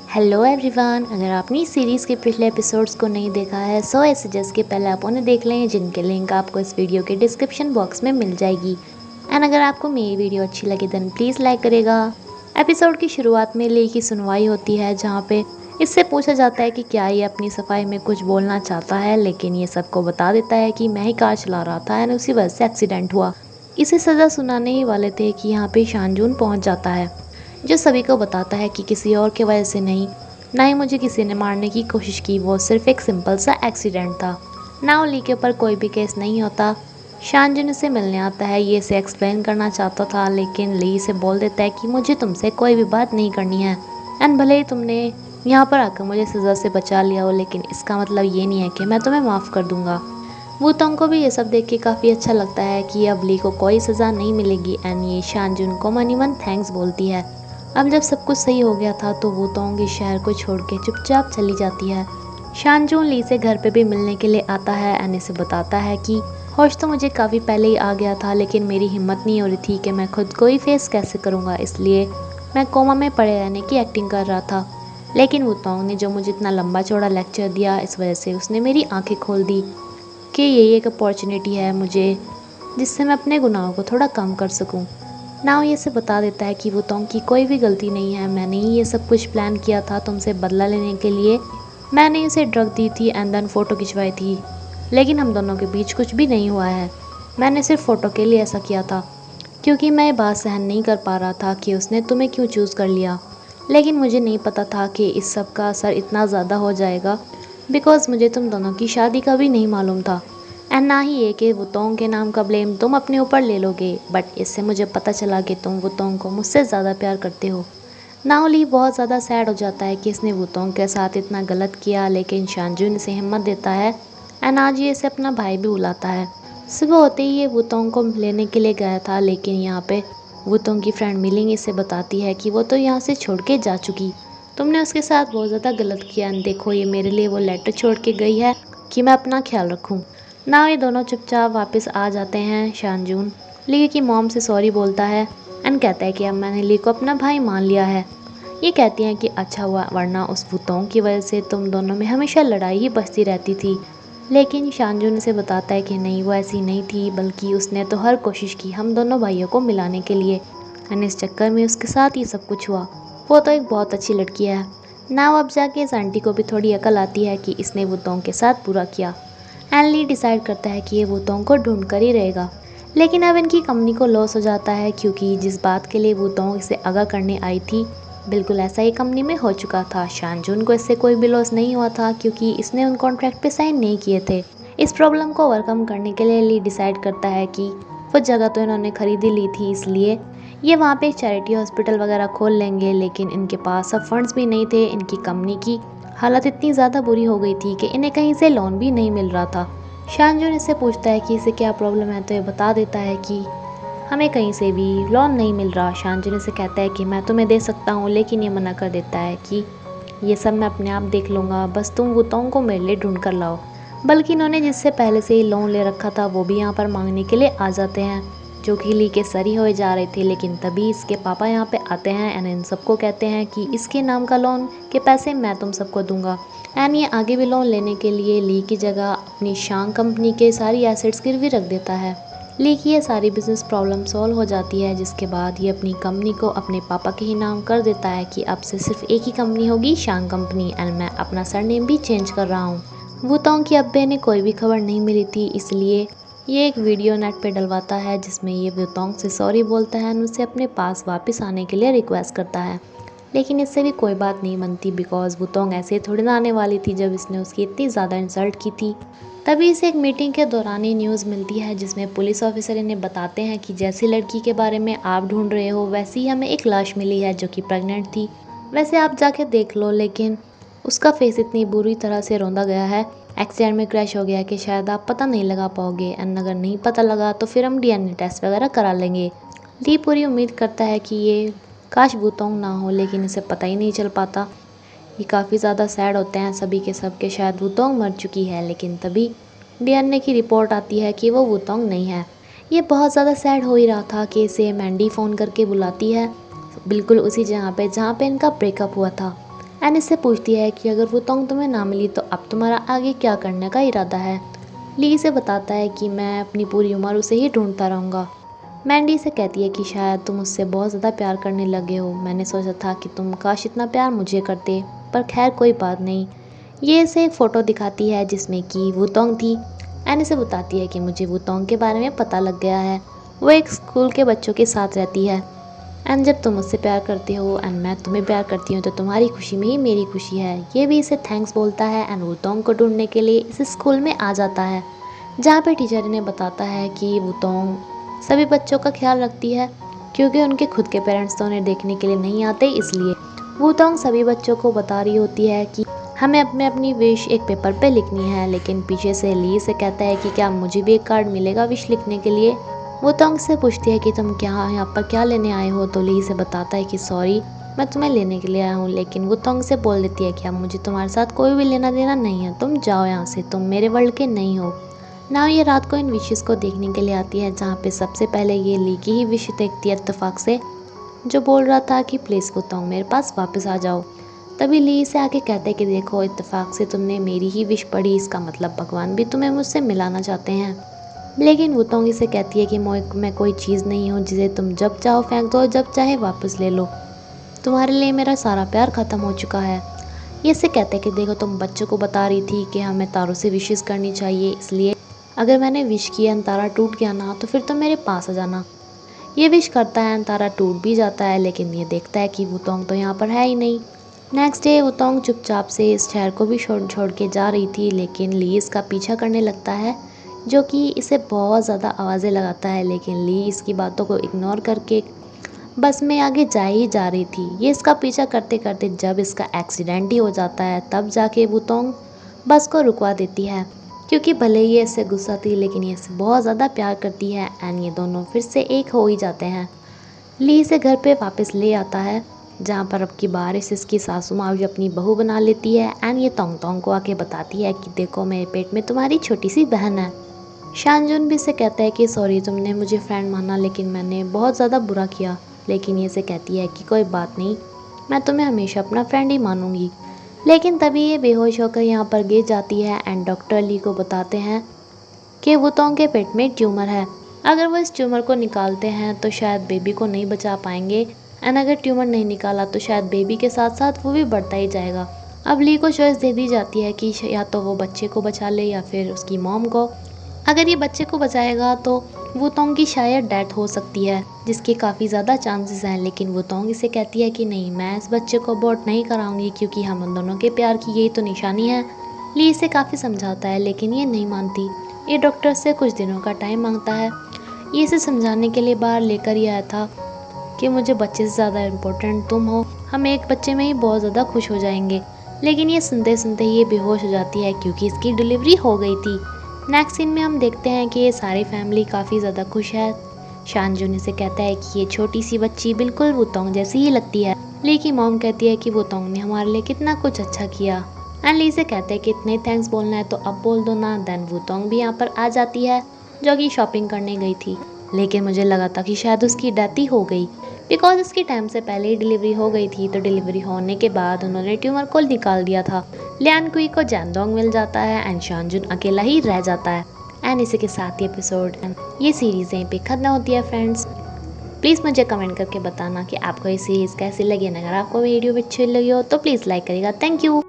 Hello everyone, अगर आपने इस सीरीज़ के पिछले एपिसोड्स को नहीं देखा है सो आई सजेस्ट कि पहले आप उन्हें देख लें, जिनके लिंक आपको इस वीडियो के डिस्क्रिप्शन बॉक्स में मिल जाएगी। एंड अगर आपको मेरी वीडियो अच्छी लगे देन प्लीज़ लाइक करेगा। एपिसोड की शुरुआत में ली की सुनवाई होती है, जहाँ पे इससे पूछा जाता है कि क्या ये अपनी सफाई में कुछ बोलना चाहता है, लेकिन ये सबको बता देता है कि मैं ही कार चला रहा था एंड उसी वजह से एक्सीडेंट हुआ। इसे सज़ा सुनाने ही वाले थे कि यहाँ पे शानजून पहुँच जाता है, जो सभी को बताता है कि किसी और की वजह से नहीं, ना ही मुझे किसी ने मारने की कोशिश की, वो सिर्फ एक सिंपल सा एक्सीडेंट था। नाउ ली के ऊपर कोई भी केस नहीं होता। शानजुन से मिलने आता है, ये इसे एक्सप्लेन करना चाहता था, लेकिन ली इसे बोल देता है कि मुझे तुमसे कोई भी बात नहीं करनी है एंड भले ही तुमने यहाँ पर आकर मुझे सज़ा से बचा लिया हो, लेकिन इसका मतलब ये नहीं है कि मैं तुम्हें माफ़ कर दूंगा। वूतोंग को भी ये सब देख के काफ़ी अच्छा लगता है कि अब ली को कोई सज़ा नहीं मिलेगी एंड ये शानजुन को मन ही मन थैंक्स बोलती है। अब जब सब कुछ सही हो गया था तो वूतोंग इस शहर को छोड़ के चुपचाप चली जाती है। शानजून ली से घर पे भी मिलने के लिए आता है एंड इसे बताता है कि होश तो मुझे काफ़ी पहले ही आ गया था, लेकिन मेरी हिम्मत नहीं हो रही थी कि मैं खुद को ही फेस कैसे करूँगा, इसलिए मैं कोमा में पड़े रहने की एक्टिंग कर रहा था। लेकिन वूतोंग ने जो मुझे इतना लंबा चौड़ा लेक्चर दिया, इस वजह से उसने मेरी आंखें खोल दी कि यही एक अपॉर्चुनिटी है मुझे, जिससे मैं अपने गुनाहों को थोड़ा कम कर सकूं। नाउ ये से बता देता है कि वूतोंग की कोई भी गलती नहीं है, मैंने ही ये सब कुछ प्लान किया था तुमसे बदला लेने के लिए। मैंने उसे ड्रग दी थी एंड देन फ़ोटो खिंचवाई थी, लेकिन हम दोनों के बीच कुछ भी नहीं हुआ है। मैंने सिर्फ फ़ोटो के लिए ऐसा किया था, क्योंकि मैं ये बात सहन नहीं कर पा रहा था कि उसने तुम्हें क्यों चूज़ कर लिया। लेकिन मुझे नहीं पता था कि इस सब का असर इतना ज़्यादा हो जाएगा, बिकॉज़ मुझे तुम दोनों की शादी का भी नहीं मालूम था एंड ना ही ये कि वूतोंग के नाम का ब्लेम तुम अपने ऊपर ले लोगे। बट इससे मुझे पता चला कि तुम वूतोंग को मुझसे ज़्यादा प्यार करते हो। नाओ ली बहुत ज़्यादा सैड हो जाता है कि इसने वूतोंग के साथ इतना गलत किया, लेकिन शानजुन इसे हिम्मत देता है एंड आज ये इसे अपना भाई भी बुलाता है। सुबह होते ही ये वूतोंग को लेने के लिए गया था, लेकिन यहाँ पे वूतोंग की फ्रेंड मिलिंग इसे बताती है कि वो तो यहाँ से छोड़ के जा चुकी, तुमने उसके साथ बहुत ज़्यादा गलत किया एंड देखो ये मेरे लिए वो लेटर छोड़ के गई है कि मैं अपना ख्याल रखूँ। ना ये दोनों चुपचाप वापस आ जाते हैं। शानजून ली की मॉम से सॉरी बोलता है एंड कहता है कि अब मैंने ली को अपना भाई मान लिया है। ये कहती हैं कि अच्छा हुआ, वरना उस वूतोंग की वजह से तुम दोनों में हमेशा लड़ाई ही बचती रहती थी। लेकिन शानजून उसे बताता है कि नहीं, वो ऐसी नहीं थी, बल्कि उसने तो हर कोशिश की हम दोनों भाइयों को मिलाने के लिए एंड इस चक्कर में उसके साथ ये सब कुछ हुआ। वो तो एक बहुत अच्छी लड़की है ना। अब जाके इस आंटी को भी थोड़ी अकल आती है कि इसने वूतोंग के साथ बुरा किया एंड ली डिसाइड करता है कि ये वूतोंग को ढूंढ कर ही रहेगा। लेकिन अब इनकी कंपनी को लॉस हो जाता है, क्योंकि जिस बात के लिए वूतोंग इसे आगाह करने आई थी, बिल्कुल ऐसा ही कंपनी में हो चुका था। शानजून को इससे कोई भी लॉस नहीं हुआ था, क्योंकि इसने उन कॉन्ट्रैक्ट पे साइन नहीं किए थे। इस प्रॉब्लम को ओवरकम करने के लिए ली डिसाइड करता है कि वो जगह तो इन्होंने खरीदी ली थी, इसलिए ये वहाँ पे एक चैरिटी हॉस्पिटल वगैरह खोल लेंगे। लेकिन इनके पास अब फंड्स भी नहीं थे, इनकी कंपनी की हालत इतनी ज़्यादा बुरी हो गई थी कि इन्हें कहीं से लोन भी नहीं मिल रहा था। शानजून इससे पूछता है कि इसे क्या प्रॉब्लम है, तो ये बता देता है कि हमें कहीं से भी लोन नहीं मिल रहा। शानजून इसे कहता है कि मैं तुम्हें दे सकता हूँ, लेकिन ये मना कर देता है कि ये सब मैं अपने आप देख लूँगा, बस तुम वूतोंग को मेरे लिए ढूंढ कर लाओ। बल्कि इन्होंने जिससे पहले से ही लोन ले रखा था वो भी यहाँ पर मांगने के लिए आ जाते हैं, जो कि ली के सरी होए जा रहे थे। लेकिन तभी इसके पापा यहाँ पे आते हैं एंड इन सबको कहते हैं कि इसके नाम का लोन के पैसे मैं तुम सबको दूंगा एंड ये आगे भी लोन लेने के लिए ली की जगह अपनी शांग कंपनी के सारी एसेट्स गिरवी रख देता है। ली की ये सारी बिजनेस प्रॉब्लम सॉल्व हो जाती है, जिसके बाद ये अपनी कंपनी को अपने पापा के ही नाम कर देता है कि अब से सिर्फ एक ही कंपनी होगी, शांग कंपनी, एंड मैं अपना सरनेम भी चेंज कर रहा हूँ। वूतोंग की अब्बे ने कोई भी खबर नहीं मिली थी, इसलिए ये एक वीडियो नेट पे डलवाता है, जिसमें ये वूतोंग से सॉरी बोलता है और उसे अपने पास वापस आने के लिए रिक्वेस्ट करता है। लेकिन इससे भी कोई बात नहीं बनती, बिकॉज वूतोंग ऐसे थोड़ी ना आने वाली थी जब इसने उसकी इतनी ज़्यादा इंसल्ट की थी। तभी इसे एक मीटिंग के दौरान ही न्यूज़ मिलती है, जिसमें पुलिस ऑफिसर इन्हें बताते हैं कि जैसी लड़की के बारे में आप ढूंढ रहे हो, वैसी ही हमें एक लाश मिली है जो कि प्रेग्नेंट थी। वैसे आप जाके देख लो, लेकिन उसका फेस इतनी बुरी तरह से रौंदा गया है, एक्सीडेंट में क्रैश हो गया, कि शायद आप पता नहीं लगा पाओगे एंड अगर नहीं पता लगा तो फिर हम डीएनए टेस्ट वगैरह करा लेंगे। ली पूरी उम्मीद करता है कि ये काश वूतोंग ना हो, लेकिन इसे पता ही नहीं चल पाता। ये काफ़ी ज़्यादा सैड होते हैं सभी के सब के शायद वूतोंग मर चुकी है, लेकिन तभी डीएनए की रिपोर्ट आती है कि वो वूतोंग नहीं है। ये बहुत ज़्यादा सैड हो ही रहा था कि इसे मैंडी फ़ोन करके बुलाती है, बिल्कुल उसी जगह पे जहाँ पे इनका ब्रेकअप हुआ था। एंड इससे पूछती है कि अगर वुतोंग तुम्हें ना मिली तो अब तुम्हारा आगे क्या करने का इरादा है। ली इसे बताता है कि मैं अपनी पूरी उम्र उसे ही ढूंढता रहूँगा। मैंडी से कहती है कि शायद तुम उससे बहुत ज़्यादा प्यार करने लगे हो, मैंने सोचा था कि तुम काश इतना प्यार मुझे करते, पर खैर कोई बात नहीं। ये इसे एक फ़ोटो दिखाती है जिसमें कि वुतोंग थी। एंड इसे बताती है कि मुझे वुतोंग के बारे में पता लग गया है, वो एक स्कूल के बच्चों के साथ रहती है। एंड जब तुम मुझसे प्यार करते हो एंड मैं तुम्हें प्यार करती हूँ तो तुम्हारी खुशी में ही मेरी खुशी है। ये भी इसे थैंक्स बोलता है एंड वुतोंग को ढूंढने के लिए इस स्कूल में आ जाता है, जहाँ पे टीचर इन्हें बताता है कि वुतोंग सभी बच्चों का ख्याल रखती है, क्योंकि उनके खुद के पेरेंट्स तो उन्हें देखने के लिए नहीं आते। इसलिए वुतोंग सभी बच्चों को बता रही होती है कि हमें अपने अपनी विश एक पेपर पे लिखनी है, लेकिन पीछे से ली से कहता है कि क्या मुझे भी एक कार्ड मिलेगा विश लिखने के लिए। वुतोंग से पूछती है कि तुम क्या यहाँ पर क्या लेने आए हो, तो ली से बताता है कि सॉरी मैं तुम्हें लेने के लिए आया हूँ, लेकिन वुतोंग से बोल देती है कि अब मुझे तुम्हारे साथ कोई भी लेना देना नहीं है, तुम जाओ यहाँ से, तुम मेरे वर्ल्ड के नहीं हो। ना ये रात को इन विशेस को देखने के लिए आती है, जहाँ पे सबसे पहले ये ली की ही विश देखती है इत्तेफाक से, जो बोल रहा था कि प्लीज़ वुतोंग मेरे पास वापस आ जाओ। तभी ली से आके कहते कि देखो इत्तेफाक से तुमने मेरी ही विश पढ़ी, इसका मतलब भगवान भी तुम्हें मुझसे मिलाना चाहते हैं। लेकिन वुतोंग इसे कहती है कि मैं कोई चीज़ नहीं हूँ जिसे तुम जब चाहो फेंक दो, जब चाहे वापस ले लो, तुम्हारे लिए मेरा सारा प्यार ख़त्म हो चुका है। ये इसे कहते कि देखो तुम बच्चों को बता रही थी कि हमें तारों से विशेस करनी चाहिए, इसलिए अगर मैंने विश किया तारा टूट गया ना तो फिर तुम मेरे पास आ जाना। ये विश करता है तारा टूट भी जाता है, लेकिन ये देखता है कि वुतोंग तो यहाँ पर है ही नहीं। नेक्स्ट डे वुतोंग चुपचाप से इस शहर को भी छोड़ छोड़ के जा रही थी, लेकिन ली इसका पीछा करने लगता है, जो कि इसे बहुत ज़्यादा आवाज़ें लगाता है। लेकिन ली इसकी बातों को इग्नोर करके बस में आगे जा ही जा रही थी। ये इसका पीछा करते करते जब इसका एक्सीडेंट ही हो जाता है, तब जाके वुतोंग बस को रुकवा देती है, क्योंकि भले ही ये इससे गुस्सा थी लेकिन ये इससे बहुत ज़्यादा प्यार करती है एंड ये दोनों फिर से एक हो ही जाते हैं। ली इसे घर पे वापस ले आता है, जहाँ पर अब की बार इसकी सासू माँ भी अपनी बहू बना लेती है एंड ये तोंग तोंग को आके बताती है कि देखो मेरे पेट में तुम्हारी छोटी सी बहन है। शानजुन भी इसे कहता है कि सॉरी तुमने मुझे फ्रेंड माना, लेकिन मैंने बहुत ज़्यादा बुरा किया। लेकिन ये इसे कहती है कि कोई बात नहीं, मैं तुम्हें हमेशा अपना फ्रेंड ही मानूंगी। लेकिन तभी ये बेहोश होकर यहाँ पर गिर जाती है एंड डॉक्टर ली को बताते हैं कि वुतोंग के पेट में ट्यूमर है। अगर वो इस ट्यूमर को निकालते हैं तो शायद बेबी को नहीं बचा पाएंगे, एंड अगर ट्यूमर नहीं निकाला तो शायद बेबी के साथ साथ वो भी बढ़ता ही जाएगा। अब ली को चॉइस दे दी जाती है कि या तो वो बच्चे को बचा ले या फिर उसकी मॉम को। अगर ये बच्चे को बचाएगा तो वुतोंग की शायद डेथ हो सकती है, जिसके काफ़ी ज़्यादा चांसेस हैं। लेकिन वुतोंग इसे कहती है कि नहीं, मैं इस बच्चे को अबॉर्ट नहीं कराऊंगी, क्योंकि हम उन दोनों के प्यार की यही तो निशानी है। ली इसे काफ़ी समझाता है लेकिन ये नहीं मानती। ये डॉक्टर से कुछ दिनों का टाइम मांगता है। ये इसे समझाने के लिए बाहर लेकर ही आया था कि मुझे बच्चे से ज़्यादा इम्पोर्टेंट तुम हो, हम एक बच्चे में ही बहुत ज़्यादा खुश हो जाएंगे। लेकिन ये सुनते सुनते ये बेहोश हो जाती है, क्योंकि इसकी डिलीवरी हो गई थी। नेक्स्ट सीन में हम देखते हैं कि ये सारी फैमिली काफ़ी ज़्यादा खुश है। शानजुन से कहता है कि ये छोटी सी बच्ची बिल्कुल वुतोंग जैसी ही लगती है। ली की मॉम कहती है कि वुतोंग ने हमारे लिए कितना कुछ अच्छा किया, एंड ली से कहते हैं कि इतने थैंक्स बोलना है तो अब बोल दो ना। देन वुतोंग भी यहाँ पर आ जाती है, जो कि शॉपिंग करने गई थी, लेकिन मुझे लगा था कि शायद उसकी डेथ ही हो गई, बिकॉज इसकी टाइम से पहले ही डिलीवरी हो गई थी। तो डिलीवरी होने के बाद उन्होंने ट्यूमर को निकाल दिया था। लियान कुई को जैनडोंग मिल जाता है एंड शानजुन अकेला ही रह जाता है। एंड इसी के साथ ये एपिसोड ये सीरीज़ यहीं पे खत्म होती है फ्रेंड्स। प्लीज़ मुझे कमेंट करके बताना कि आपको ये सीरीज़ कैसी लगी। अगर आपको वीडियो अच्छी लगी हो तो प्लीज़ लाइक करिएगा। Thank you.